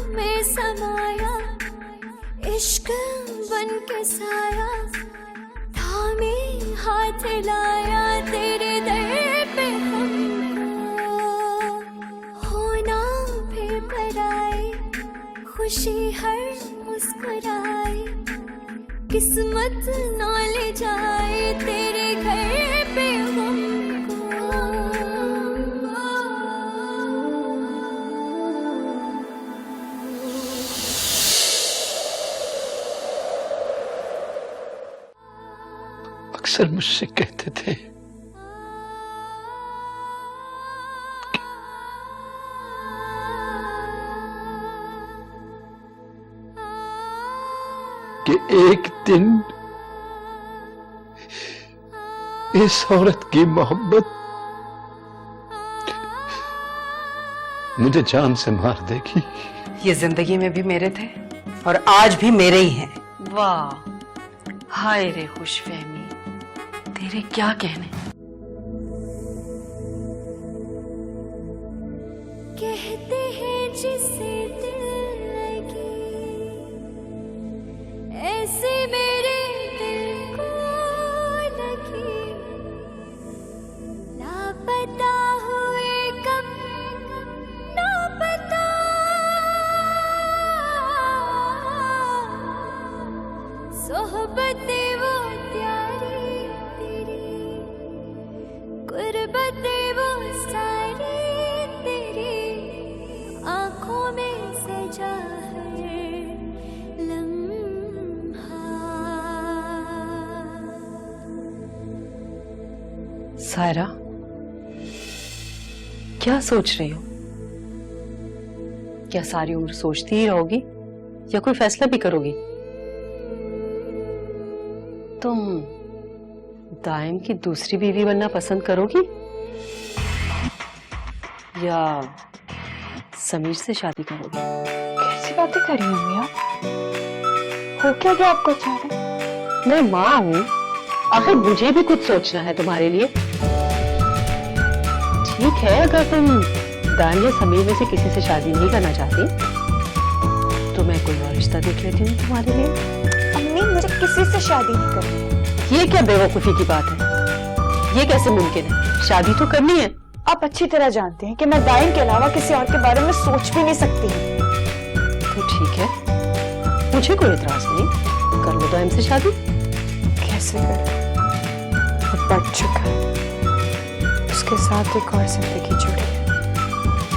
में समाया, इश्क बन के साया, थामे हाथ लाया तेरे दर पे हमको। होना भी पराए, खुशी हर मुस्कुराए, किस्मत ना ले जाए तेरे घर पे हमको। अक्सर मुझसे कहते थे कि एक दिन इस औरत की मोहब्बत मुझे जान से मार देगी। ये जिंदगी में भी मेरे थे और आज भी मेरे ही हैं। वाह, हाय रे खुशफहमी, तेरे क्या कहने। कहते हैं जिसे दिल लगी, ऐसे मेरे दिल को लगी। लापता हुए कब ना पता, सोहबतें वो प्यारी तेरी, गुर्बतें वो सारी तेरी, आंखों में सजा हर लम्हा। सायरा, क्या सोच रही हो? क्या सारी उम्र सोचती ही रहोगी या कोई फैसला भी करोगी? तुम दाइम की दूसरी बीवी बनना पसंद करोगी या समीर से शादी करोगी? कैसी बातें कर रही हो मियां? हो क्या गया आपको अचानक? मैं माँ हूँ, आखिर मुझे भी कुछ सोचना है तुम्हारे लिए। ठीक है, अगर तुम दाइम या समीर में से किसी से शादी नहीं करना चाहती तो मैं कोई और रिश्ता देख लेती हूँ तुम्हारे लिए। अम्मी, मुझे किसी से शादी नहीं करनी। ये क्या बेवकूफी की बात है? ये कैसे मुमकिन है? शादी तो करनी है। आप अच्छी तरह जानते हैं कि मैं दाइम के अलावा किसी और के बारे में सोच भी नहीं सकती। तो ठीक है, मुझे कोई एतराज नहीं, कर लो दाइम से शादी। कैसे करूं? अब बढ़ चुका है, उसके साथ एक और जिंदगी जुड़ी है।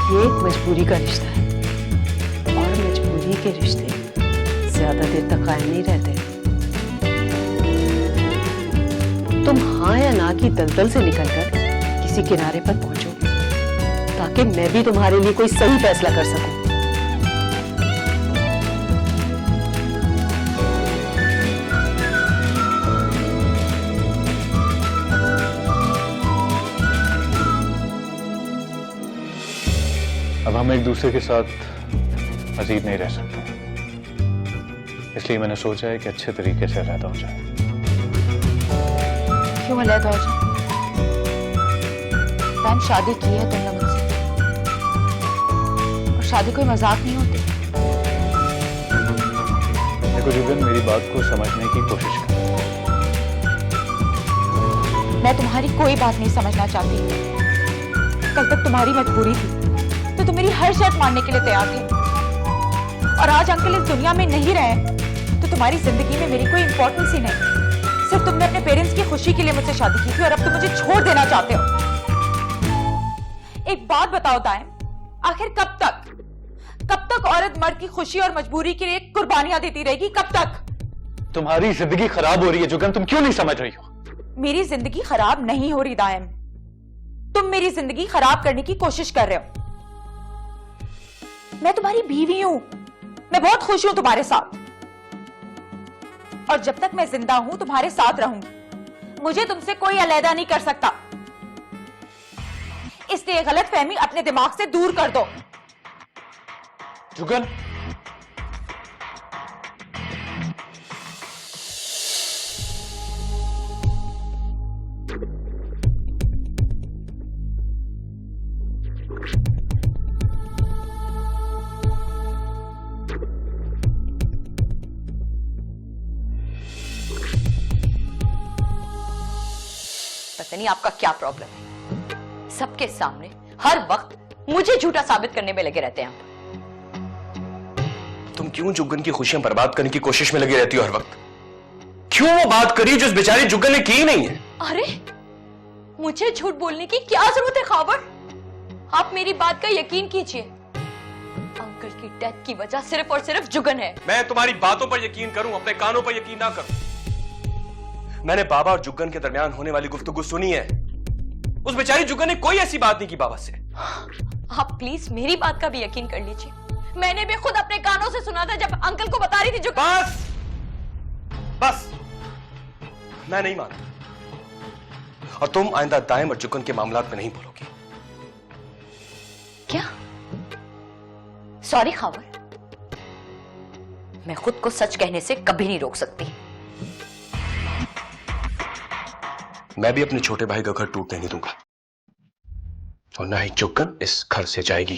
ये एक मजबूरी का रिश्ता है और मजबूरी के रिश्ते ज्यादा देर तक कायम नहीं रहते। तुम हाँ या ना की दलदल से निकलकर किसी किनारे पर पहुंचो ताकि मैं भी तुम्हारे लिए कोई सही फैसला कर सकूं। अब हम एक दूसरे के साथ मजीद नहीं रह सकते, इसलिए मैंने सोचा है कि अच्छे तरीके से अलहदा हो जाए। क्यों अलहदा हो जाए? दाइम, शादी की है तुमने मुझसे, और शादी कोई मजाक नहीं होती। देखो जुगन, मेरी बात को समझने की कोशिश कर। मैं तुम्हारी कोई बात नहीं समझना चाहती। कल तक तुम्हारी मजबूरी थी तो तुम मेरी हर शर्त मानने के लिए तैयार थे, और आज अंकल इस दुनिया में नहीं रहे तो तुम्हारी जिंदगी में मेरी कोई इंपॉर्टेंस ही नहीं। सिर्फ तुमने अपने पेरेंट्स की खुशी के लिए मुझसे शादी की थी और अब तुम मुझे छोड़ देना चाहते हो। एक बात बताओ दाइम, आखिर कब तक औरत मर्द की खुशी और मजबूरी के लिए कुर्बानियां देती रहेगी? कब तक? तुम्हारी जिंदगी खराब हो रही है जुगन, तुम क्यों नहीं समझ रही हो? मेरी जिंदगी खराब नहीं हो रही दाइम, तुम मेरी जिंदगी खराब करने की कोशिश कर रहे हो। मैं तुम्हारी बीवी हूं, मैं बहुत खुश हूं तुम्हारे साथ, और जब तक मैं जिंदा हूं तुम्हारे साथ रहूंगी। मुझे तुमसे कोई अलहदा नहीं कर सकता, इसलिए गलतफहमी अपने दिमाग से दूर कर दो। जुगन, पता नहीं आपका क्या प्रॉब्लम है। सबके सामने हर वक्त मुझे झूठा साबित करने में लगे रहते हैं आप। तुम क्यों जुग्गन की खुशियां बर्बाद करने की कोशिश में लगी रहती हो हर वक्त? क्यों वो बात करी जो उस बेचारी जुग्गन ने की ही नहीं है? अरे मुझे झूठ बोलने की क्या जरूरत है खावर? आप मेरी बात का यकीन कीजिए, अंकल की डेथ की वजह सिर्फ और सिर्फ जुगन है। मैं तुम्हारी बातों पर यकीन करूं, अपने कानों पर यकीन ना करूं। मैंने बाबा और जुग्गन के दरमियान होने वाली गुफ्तगू सुनी है। उस बेचारी जुग्गन ने कोई ऐसी बात नहीं की बाबा से। आप प्लीज मेरी बात का भी यकीन कर लीजिए, मैंने भी खुद अपने कानों से सुना था जब अंकल को बता रही थी जुगन। बस बस, मैं नहीं मानता, और तुम आइंदा दाइम और जुग्गन के मामलात में नहीं बोलोगी। क्या? सॉरी खावर, मैं खुद को सच कहने से कभी नहीं रोक सकती। मैं भी अपने छोटे भाई का घर टूटने नहीं दूंगा, और ना ही जुग्गन इस घर से जाएगी।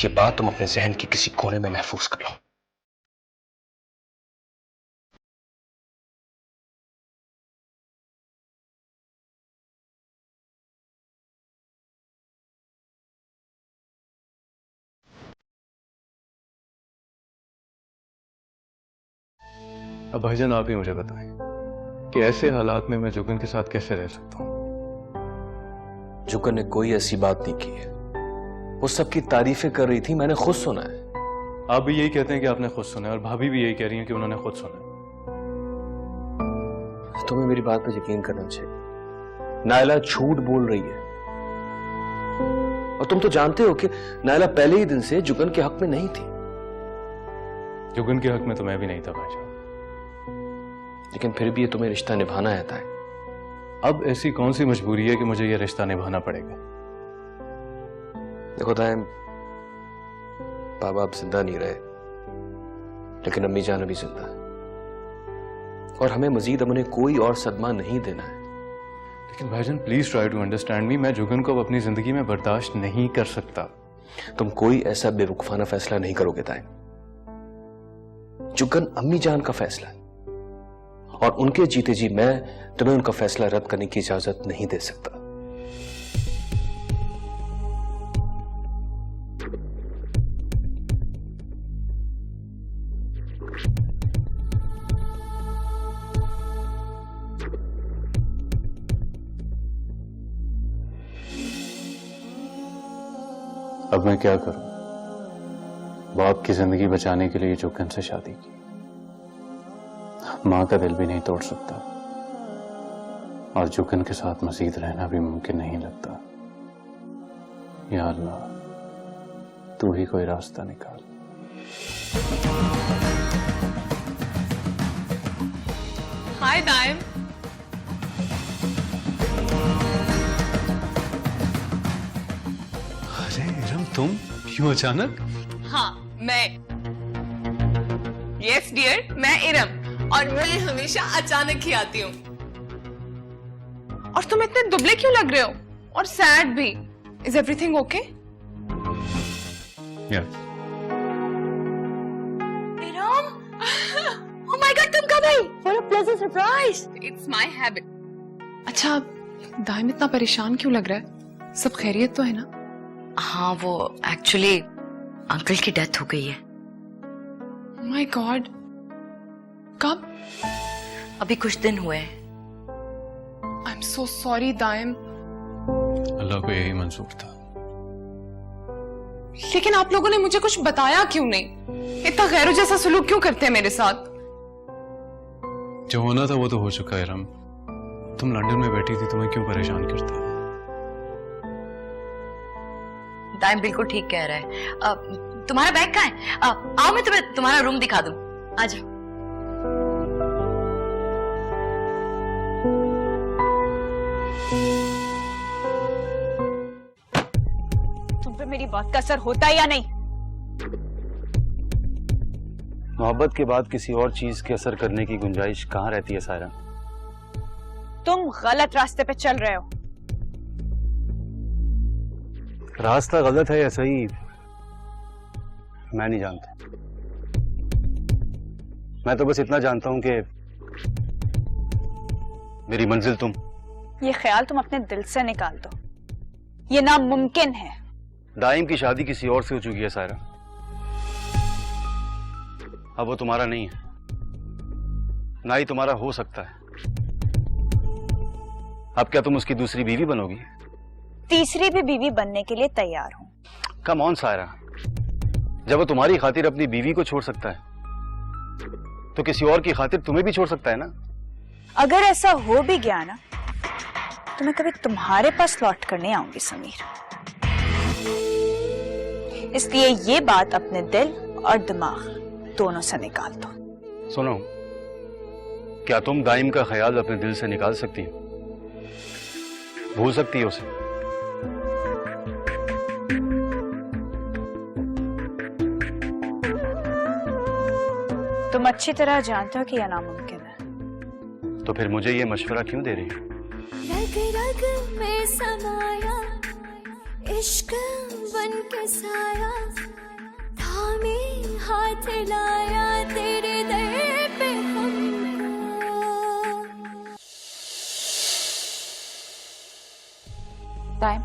ये बात तुम अपने जहन के किसी कोने में महफूज कर लो। अब भाईजान आप ही मुझे बताएं कि ऐसे हालात में मैं जुगन के साथ कैसे रह सकता हूं? जुग्गन ने कोई ऐसी बात नहीं की है, वो सबकी तारीफें कर रही थी, मैंने खुद सुना है। आप भी यही कहते हैं कि आपने खुद सुना है, और भाभी भी यही कह रही हैं कि उन्होंने खुद सुना है। तुम्हें मेरी बात पर यकीन करना चाहिए। नायला झूठ बोल रही है, और तुम तो जानते हो कि नायला पहले ही दिन से जुगन के हक में नहीं थी। जुगन के हक में तो मैं भी नहीं था भाईजान, लेकिन फिर भी ये तुम्हें रिश्ता निभाना है ताए। अब ऐसी कौन सी मजबूरी है कि मुझे ये रिश्ता निभाना पड़ेगा? देखो ताए, बाबा अब जिंदा नहीं रहे, लेकिन अम्मी जान अभी जिंदा है, और हमें मजीद उन्हें कोई और सदमा नहीं देना है। लेकिन भाईजान please try to understand me, मैं जुगन को अब अपनी जिंदगी में बर्दाश्त नहीं कर सकता। तुम कोई ऐसा बेवकूफाना फैसला नहीं करोगे ताए। जुगन अम्मी जान का फैसला है, और उनके जीते जी मैं तुम्हें उनका फैसला रद्द करने की इजाजत नहीं दे सकता। अब मैं क्या करूं? बाप की जिंदगी बचाने के लिए जुगन से शादी की, मां का दिल भी नहीं तोड़ सकता, और जुगन के साथ मजीद रहना भी मुमकिन नहीं लगता। या अल्लाह, तू ही कोई रास्ता निकाल। हाय दाइम। अरे इरम, तुम क्यों अचानक? हाँ मैं, यस डियर, मैं इरम, और मैं हमेशा अचानक ही आती हूँ। और तुम इतने दुबले क्यों लग रहे हो, और सैड भी? Is everything okay? Yes. Iram, oh my God, तुम कब आई? What a pleasant surprise. It's my habit. अच्छा, दाइम इतना परेशान क्यों लग रहा है? सब खैरियत तो है ना? हाँ, वो एक्चुअली अंकल की डेथ हो गई है। My God. कब? अभी कुछ दिन हुए हैं। I'm so sorry, दाइम। अल्लाह को यही मंजूर था। लेकिन आप लोगों ने मुझे कुछ बताया क्यों नहीं? इतना गैरों जैसा सलूक क्यों करते हैं मेरे साथ? जो होना था वो तो हो चुका है इरम। तुम लंदन में बैठी थी, तुम्हें क्यों परेशान करते? दाइम बिल्कुल ठीक कह रहा है। तुम्हारा बैग कहाँ है? आओ मैं तुम्हें तुम्हारा रूम दिखा दूं। आ जाओ। तुम पे मेरी बात का असर होता है या नहीं? मोहब्बत के बाद किसी और चीज के असर करने की गुंजाइश कहाँ रहती है सायरा? तुम गलत रास्ते पे चल रहे हो। रास्ता गलत है या सही, मैं नहीं जानता। मैं तो बस इतना जानता हूं कि मेरी मंजिल तुम। ये ख्याल तुम अपने दिल से निकाल दो, ये नामुमकिन है। दाइम की शादी किसी और से हो चुकी है सायरा, अब वो तुम्हारा नहीं है, ना ही तुम्हारा हो सकता है। अब क्या तुम उसकी दूसरी बीवी बनोगी? तीसरी भी बीवी बनने के लिए तैयार हूं। कम ऑन सायरा, जब वो तुम्हारी खातिर अपनी बीवी को छोड़ सकता है तो किसी और की खातिर तुम्हें भी छोड़ सकता है ना। अगर ऐसा हो भी गया ना तो मैं कभी तुम्हारे पास लौट कर नहीं आऊंगी समीर, इसलिए ये बात अपने दिल और दिमाग दोनों से निकाल दो। सुनो, क्या तुम दाइम का ख्याल अपने दिल से निकाल सकती हो? भूल सकती हो उसे? तुम अच्छी तरह जानते हो कि यह नामुमकिन है। तो फिर मुझे ये मशवरा क्यों दे रही हो? रग रग में समाया इश्क बन के साया, थामे हाथ लाया तेरे दर पे हमको। टाइम,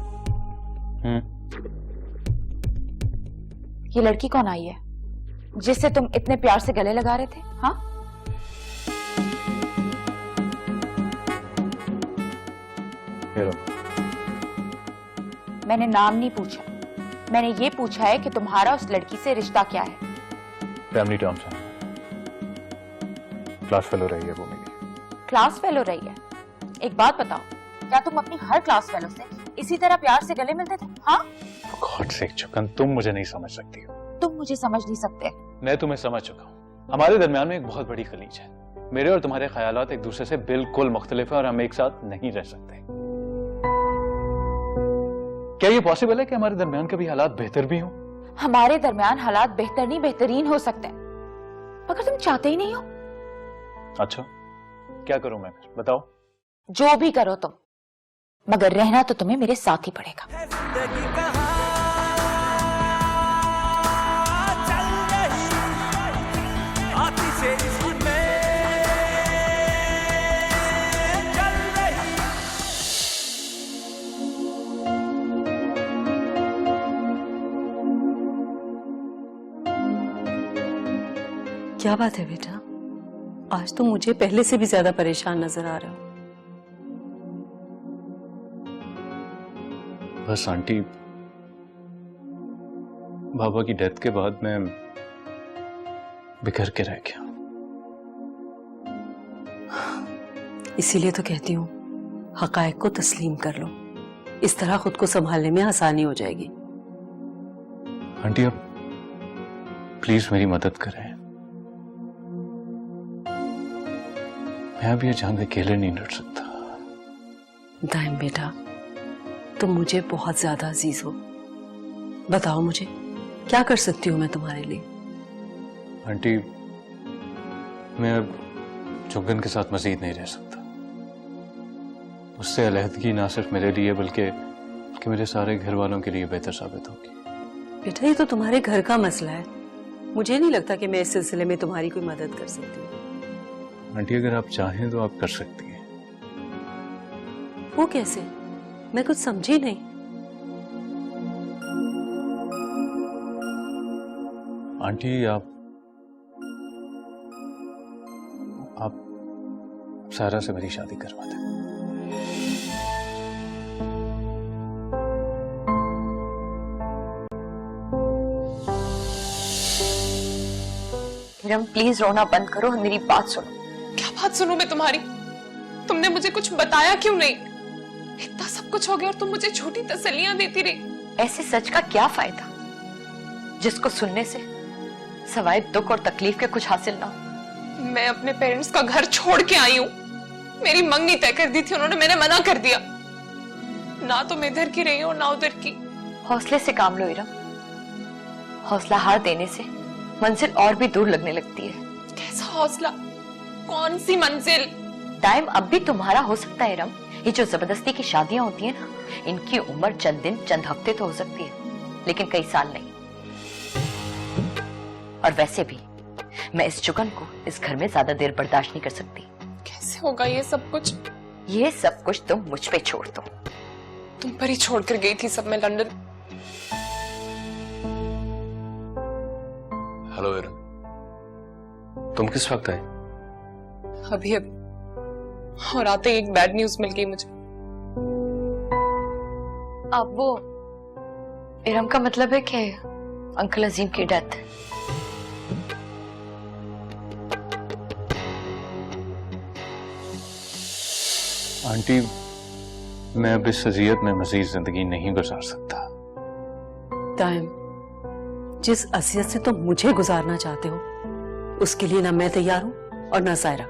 ये लड़की कौन आई है जिससे तुम इतने प्यार से गले लगा रहे थे? हाँ, मैंने नाम नहीं पूछा, मैंने ये पूछा है कि तुम्हारा उस लड़की से रिश्ता क्या है? फैमिली टर्म्स हैं, क्लास फेलो रही है वो मेरी। क्लास फेलो रही है? एक बात बताओ, क्या तुम अपनी हर क्लास फेलो से इसी तरह प्यार से गले मिलते थे? हाँ, गॉड सेक चुकन, तुम मुझे नहीं समझ सकती हो। तुम मुझे समझ नहीं सकते। मैं तुम्हें समझ चुका हूँ। हमारे दरमियान में एक बहुत बड़ी खलीज है। मेरे और तुम्हारे ख्यालात एक दूसरे से बिल्कुल मुख्तलिफ हैं और हम एक साथ नहीं रह सकते। क्या ये पॉसिबल है कि हमारे दरमियान कभी हालात बेहतर भी हों? हमारे दरमियान हालात बेहतर नहीं बेहतरीन हो सकते हैं, मगर तुम चाहते ही नहीं हो। अच्छा, क्या करूं मैं फिर, बताओ? जो भी करो तुम, मगर रहना तो तुम्हें मेरे साथ ही पड़ेगा। क्या बात है बेटा, आज तो मुझे पहले से भी ज्यादा परेशान नजर आ रहे हो। बस आंटी, बाबा की डेथ के बाद मैं बिखर के रह गया। इसीलिए तो कहती हूँ हकायक को तस्लीम कर लो, इस तरह खुद को संभालने में आसानी हो जाएगी। आंटी अब प्लीज मेरी मदद करें, मैं अब ये जान अकेले नहीं लड़ सकता। दाइम बेटा, तुम मुझे बहुत ज्यादा अजीज हो, बताओ मुझे क्या कर सकती हूँ मैं तुम्हारे लिए? आंटी, मैं अब चुगन के साथ मजीद नहीं रह सकता। उससे अलहदगी ना सिर्फ मेरे लिए बल्कि मेरे सारे घर वालों के लिए बेहतर साबित होगी। बेटा, ये तो तुम्हारे घर का मसला है, मुझे नहीं लगता कि मैं इस सिलसिले में तुम्हारी कोई मदद कर सकती हूँ। आंटी, अगर आप चाहें तो आप कर सकती हैं। वो कैसे? मैं कुछ समझी नहीं। आंटी, आप सारा से मेरी शादी करवा दें। हिरम, प्लीज रोना बंद करो और मेरी बात सुनो। क्या बात सुनूं मैं तुम्हारी? तुमने मुझे कुछ बताया क्यों नहीं? इतना सब कुछ हो गया और तुम मुझे छोटी तसल्लियां देती रही। ऐसे सच का क्या फायदा जिसको सुनने से सवाए दुख और तकलीफ के कुछ हासिल ना हो। मैं अपने पेरेंट्स का घर छोड़ के आई हूँ, मेरी मंगनी तय कर दी थी उन्होंने, मैंने मना कर दिया। ना तो मैं इधर की रही हूँ ना उधर की। हौसले से काम लो इरम, हौसला हार देने से मंजिल और भी दूर लगने लगती है। कैसा हौसला? कौन सी मंजिल? टाइम अब भी तुम्हारा हो सकता है इरम। ये जो जबरदस्ती की शादियां होती है ना, इनकी उम्र चंद दिन चंद हफ्ते तो हो सकती है, लेकिन कई साल नहीं। और वैसे भी मैं इस चुगन को इस घर में ज्यादा देर बर्दाश्त नहीं कर सकती। कैसे होगा ये सब कुछ? ये सब कुछ तुम मुझ पे छोड़ दो। तुम पर ही छोड़कर गई थी सब मैं लंदन। हेलो एरन, तुम किस वक्त आए? अभी अभी, और आते ही एक बैड न्यूज मिल गई मुझे। अब वो इरम का मतलब है कि अंकल अजीम की डेथ। आंटी, मैं अब इस अजियत में मजीद जिंदगी नहीं गुजार सकता। टाइम, जिस असियत से तुम मुझे गुजारना चाहते हो उसके लिए ना मैं तैयार हूं और ना Saira.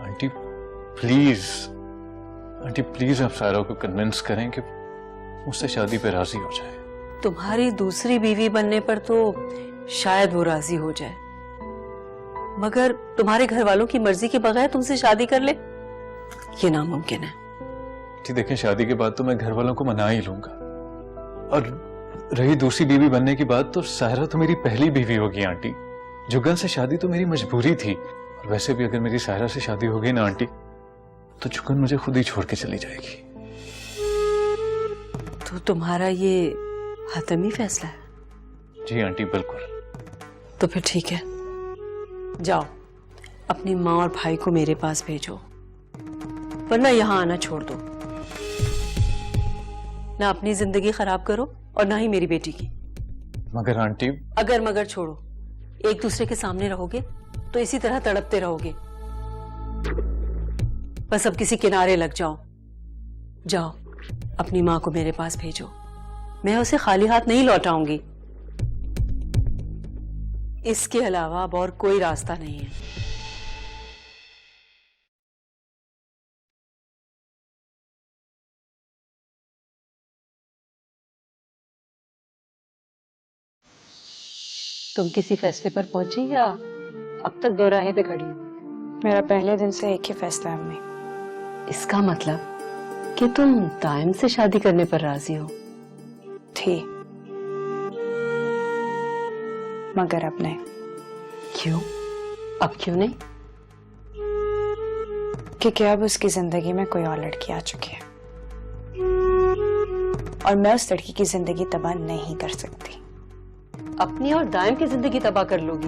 Aunty please, aunty please आप सायरा को कन्विंस करें कि मुझसे शादी पे राजी हो जाए। तुम्हारी दूसरी बीवी बनने पर तो शायद वो राजी हो जाए, मगर तुम्हारे घर वालों की मर्जी के बगैर तुमसे शादी कर ले, ये नामुमकिन है। जी देखें, शादी के बाद तो मैं घर वालों को मना ही लूंगा, और रही दूसरी बीवी बनने की बात, तो सायरा तो मेरी पहली बीवी होगी आंटी। जुगन से शादी तो मेरी मजबूरी थी, और वैसे भी अगर मेरी सायरा से शादी होगी ना आंटी, तो जुगन मुझे खुद ही छोड़ के चली जाएगी। तो तुम्हारा ये हतमी फैसला है? जी आंटी, बिल्कुल। तो फिर ठीक है, जाओ अपनी माँ और भाई को मेरे पास भेजो, वरना यहाँ आना छोड़ दो। ना अपनी जिंदगी खराब करो और ना ही मेरी बेटी की। मगर आंटी, अगर मगर छोड़ो, एक दूसरे के सामने रहोगे तो इसी तरह तड़पते रहोगे। बस अब किसी किनारे लग जाओ। जाओ अपनी माँ को मेरे पास भेजो, मैं उसे खाली हाथ नहीं लौटाऊंगी। इसके अलावा अब और कोई रास्ता नहीं है। तुम किसी फैसले पर पहुंची या अब तक दो राहें पे खड़ी हो? मेरा पहले दिन से एक ही फैसला है अम्मी। इसका मतलब कि तुम दायम से शादी करने पर राजी हो? थी, मगर अब नहीं। क्यों? अब क्यों नहीं? क्योंकि अब उसकी जिंदगी में कोई और लड़की आ चुकी है और मैं उस लड़की की जिंदगी तबाह नहीं कर सकती। अपनी और दायम की जिंदगी तबाह कर लोगी?